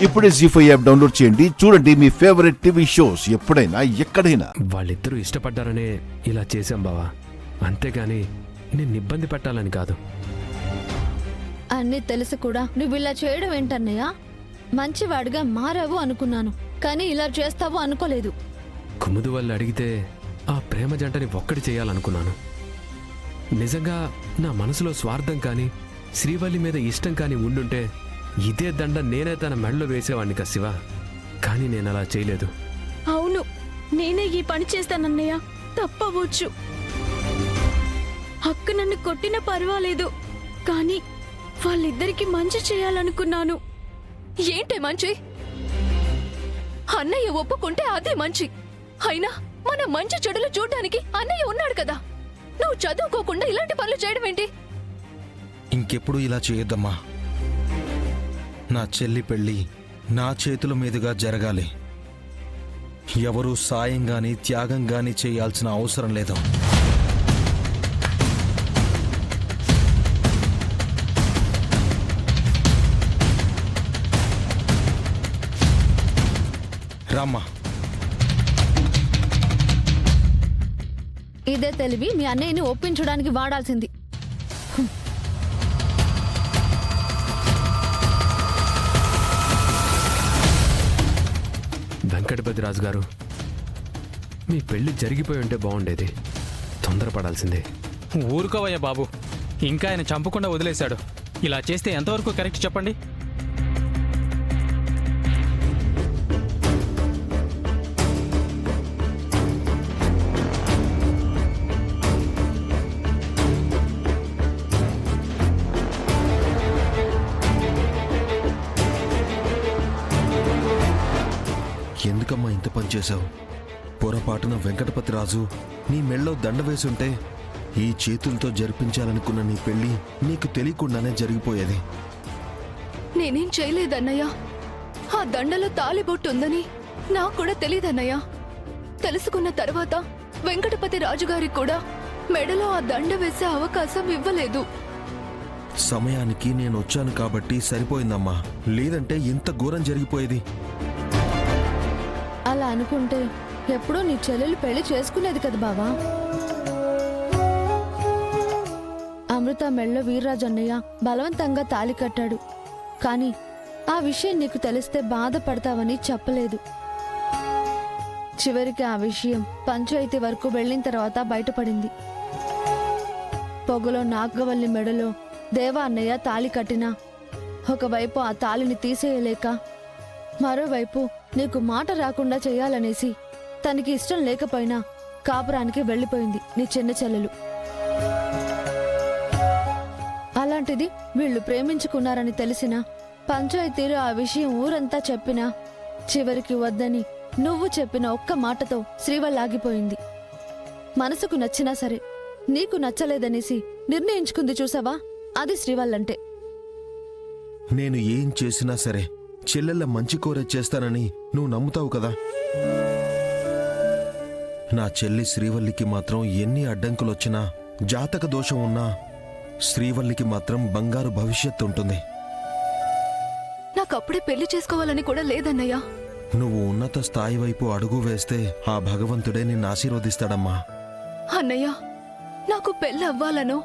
ఇప్పుడే జీ5 app download చేయండి. చూడండి మీ ఫేవరెట్ టీవీ షోస్ ఎప్పుడైనా ఎక్కడైనా. వాళ్ళిద్దరూ ఇష్టపడ్డారనే ఇలా చేశాం బావా, అంతేగాని నేను ఇబ్బంది పెట్టాలని కాదు. అన్నీ తెలుసు కూడా నువ్వు ఇలా చేయడం ఏంటన్నయ్య? మంచివాడిగా మారావు అనుకున్నాను, కానీ ఇలా చేస్తావు అనుకోలేదు. కుముదు వాళ్ళు అడిగితే ఆ ప్రేమ జంటని ఒక్కటి చేయాలనుకున్నాను. నిజంగా నా మనసులో స్వార్థం కానీ శ్రీవల్లి మీద ఇష్టం కానీ ఉండుంటే ఇదే దండ నేనే తన మెడలో వేసేవాడిని కదా శివ. కానీ నేను అలా చేయలేదు. అవును, నేనే ఈ పని చేస్తానన్నయ్య. తప్పవచ్చు. అక్క నన్ను కొట్టినా పర్వాలేదు, కానీ వాళ్ళిద్దరికి మంచి చేయాలనుకున్నాను. ఏంటే మంచి? అన్నయ్య ఒప్పుకుంటే అదే మంచి. అయినా మన మంచి చెడులు చూడ్డానికి అన్నయ్య ఉన్నాడు కదా. నువ్వు చదువుకోకుండా ఇలాంటి పనులు చేయడం ఏంటి? ఇంకెప్పుడు ఇలా చేయొద్దమ్మా. నా చెల్లి పెళ్లి నా చేతుల మీదుగా జరగాలి. ఎవరూ సాయం గాని త్యాగం గాని చేయాల్సిన అవసరం లేదు. రామ్మా. ఇదే తెలివి మీ అన్నయ్యని ఒప్పించడానికి వాడాల్సింది. వెంకటపతి రాజు గారు, మీ పెళ్లి జరిగిపోయి ఉంటే బాగుండేది. తొందరపడాల్సిందే. ఊరుకోవయ్యా బాబు, ఇంకా ఆయన చంపకుండా వదిలేశాడు. ఇలా చేస్తే ఎంతవరకు కరెక్ట్ చెప్పండి? ఎందుకమ్మా ఇంత పని చేశావు? పొరపాటున వెంకటపతి రాజు నీ మెళ్ళో దండ వేసుంటే ఈ చేతులతో జరిపించాలనుకున్న నీ పెళ్లి నీకు తెలియకుండానే జరిగిపోయేది. నేనేం చేయలేదన్నయ్య. ఆ దండలో తాలిబొట్టు ఉందని నాకు కూడా తెలియదన్నయ్య. తెలుసుకున్న తర్వాత వెంకటపతి రాజుగారికి కూడా మెడలో ఆ దండ వేసే అవకాశం ఇవ్వలేదు. సమయానికి నేను వచ్చాను కాబట్టి సరిపోయిందమ్మా, లేదంటే ఇంత ఘోరం జరిగిపోయేది. అలా అనుకుంటే ఎప్పుడూ నీ చెల్లెలు పెళ్లి చేసుకునేది కదా బావా. అమృత మెళ్ళో వీర్రాజు అన్నయ్య బలవంతంగా తాళి కట్టాడు, కానీ ఆ విషయం నీకు తెలిస్తే బాధపడతావని చెప్పలేదు. చివరికి ఆ విషయం పంచాయతీ వరకు వెళ్ళిన తర్వాత బయటపడింది. పొగలో నాగవల్లి మెడలో దేవా అన్నయ్య తాళి కట్టినా ఒకవైపు ఆ తాళిని తీసేయలేక, మరోవైపు నీకు మాట రాకుండా చేయాలనేసి తనకి ఇష్టం లేకపోయినా కాపురానికి వెళ్ళిపోయింది నీ చిన్న చెల్లెలు. అలాంటిది వీళ్ళు ప్రేమించుకున్నారని తెలిసినా పంచాయతీలో ఆ విషయం ఊరంతా చెప్పినా చివరికి వద్దని నువ్వు చెప్పిన ఒక్క మాటతో శ్రీవల్లాగిపోయింది. మనసుకు నచ్చినా సరే నీకు నచ్చలేదనేసి నిర్ణయించుకుంది చూసావా, అది శ్రీవల్లంటే. నేను ఏం చేసినా సరే చెల్లెళ్ళ మంచి కోరే చేస్తానని నువ్వు నమ్ముతావు కదా. నా చెల్లి శ్రీవల్లికి మాత్రం ఎన్ని అడ్డంకులొచ్చినా, జాతక దోషం ఉన్నా శ్రీవల్లికి మాత్రం బంగారు భవిష్యత్తు ఉంటుంది. నాకప్పుడే పెళ్లి చేసుకోవాలని కూడా లేదన్నయ్య. నువ్వు ఉన్నత స్థాయి వైపు అడుగు వేస్తే ఆ భగవంతుడే నిన్ను ఆశీర్వదిస్తాడమ్మా. అన్నయ్య, నాకు పెళ్లి అవ్వాలనో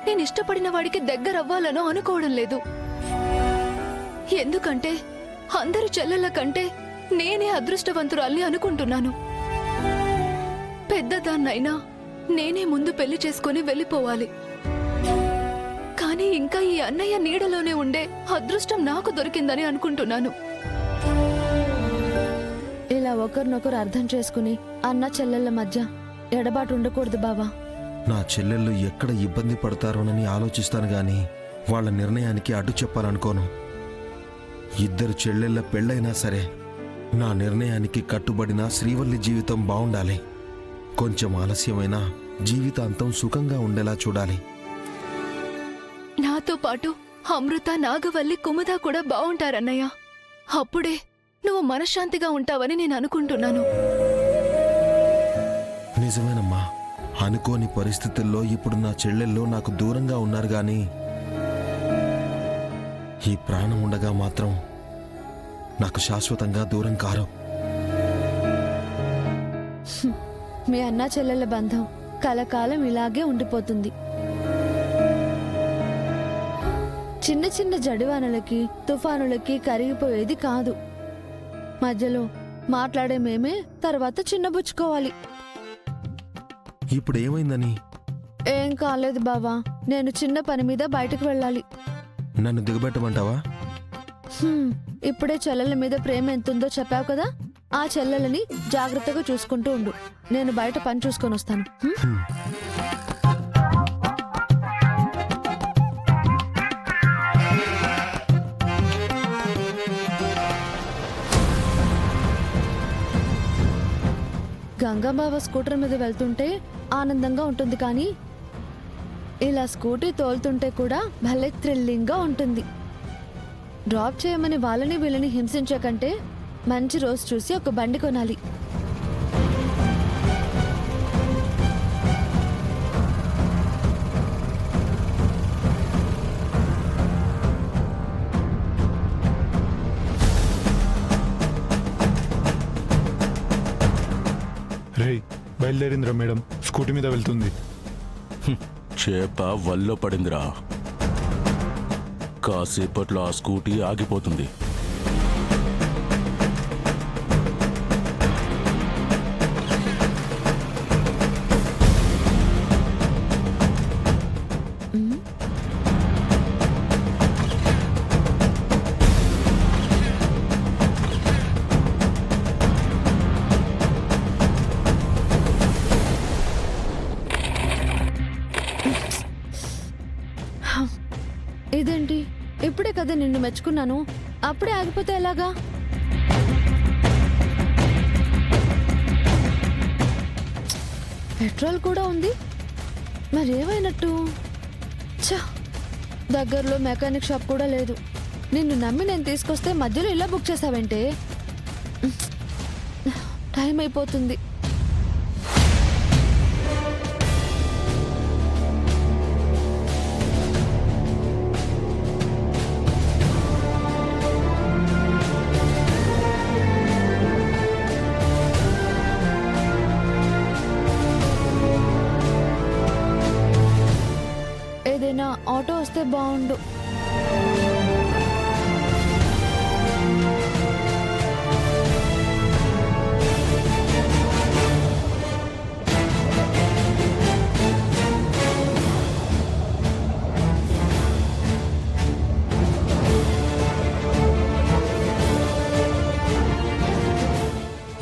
నేను ఇష్టపడిన వాడికి దగ్గరవ్వాలనో అనుకోవడం లేదు. ఎందుకంటే అందరి చెల్లెళ్ళ కంటే నేనే అదృష్టవంతురాల్ని అనుకుంటున్నాను. పెద్దదాన్నైనా నేనే ముందు పెళ్లి చేసుకుని వెళ్ళిపోవాలి. కానీ ఇంకా ఈ అన్నయ్య నీడలోనే ఉండే అదృష్టం నాకు దొరికిందని అనుకుంటున్నాను. ఇలా ఒకరినొకరు అర్థం చేసుకుని అన్న చెల్లెళ్ళ మధ్య ఎడబాటు ఉండకూడదు బావా. నా చెల్లెళ్ళు ఎక్కడ ఇబ్బంది పడతారోనని ఆలోచిస్తాను గాని వాళ్ళ నిర్ణయానికి అడ్డు చెప్పాలనుకోను. ఇద్దరు చెల్లెళ్ళ పెళ్ళైనా సరే నా నిర్ణయానికి కట్టుబడిన శ్రీవల్లి జీవితం బావుండాలి. కొంచెం ఆలస్యమైనా జీవితాంతం సుఖంగా ఉండేలా చూడాలి. నాతో పాటు అమృత, నాగవల్లి, కుముద కూడా బావుంటారన్నయ్య. అప్పుడే నువ్వు మనశ్శాంతిగా ఉంటావని నేను అనుకుంటున్నాను. నిజమేనమ్మా. అనుకోని పరిస్థితుల్లో ఇప్పుడు నా చెల్లెళ్ళు నాకు దూరంగా ఉన్నారు గాని ఈ ప్రాణం ఉండగా మాత్రం నాకు శాశ్వతంగా దూరం కారు. మీ అన్నా చెల్లెల బంధం కలకాలం ఇలాగే ఉండిపోతుంది. చిన్న చిన్న జడివానలకి తుఫానులకి కరిగిపోయేది కాదు. మధ్యలో మాట్లాడే మేమే తర్వాత చిన్నబుచ్చుకోవాలి. ఇప్పుడు ఏమైందని? ఏం కాలేదు బావా, నేను చిన్న పని మీద బయటకు వెళ్ళాలి. నన్ను దిగబెట్టమంటావా? ఇప్పుడే చెల్లెల మీద ప్రేమ ఎంతుందో చెప్పావు కదా, ఆ చెల్లెలని జాగ్రత్తగా చూసుకుంటూ ఉండు. నేను బయట పని చూసుకొని వస్తాను. గంగాబావ స్కూటర్ మీద వెళ్తుంటే ఆనందంగా ఉంటుంది, కానీ ఇలా స్కూటీ తోలుతుంటే కూడా భలే థ్రిల్లింగ్గా ఉంటుంది. డ్రాప్ చేయమని వాళ్ళని వీళ్ళని హింసించే కంటే మంచి రోజు చూసి ఒక బండి కొనాలి. రేయ్, బయలుదేరిందిరా మేడం, స్కూటీ మీద వెళ్తుంది. చేప వల్లో పడిందిరా. కాసేపట్లో ఆ స్కూటీ ఆగిపోతుంది. ఇదేంటి, ఇప్పుడే కదా నిన్ను మెచ్చుకున్నాను, అప్పుడే ఆగిపోతే ఎలాగా? పెట్రోల్ కూడా ఉంది, మరేమైనట్టు? ఛ, దగ్గరలో మెకానిక్ షాప్ కూడా లేదు. నిన్ను నమ్మి నేను తీసుకొస్తే మధ్యలో ఇలా బుక్ చేసావంటే? టైం అయిపోతుంది. ఏదైనా ఆటో వస్తే బాగుండు.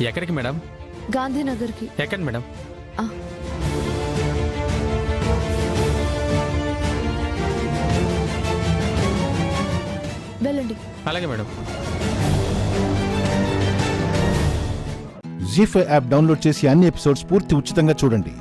ఎక్కడికి మేడం? గాంధీనగర్కి. ఎక్కండి మేడం. ఆ. వెళ్ళండి. అలాగే మేడం. జీ5 యాప్ డౌన్లోడ్ చేసి అన్ని ఎపిసోడ్స్ పూర్తి ఉచితంగా చూడండి.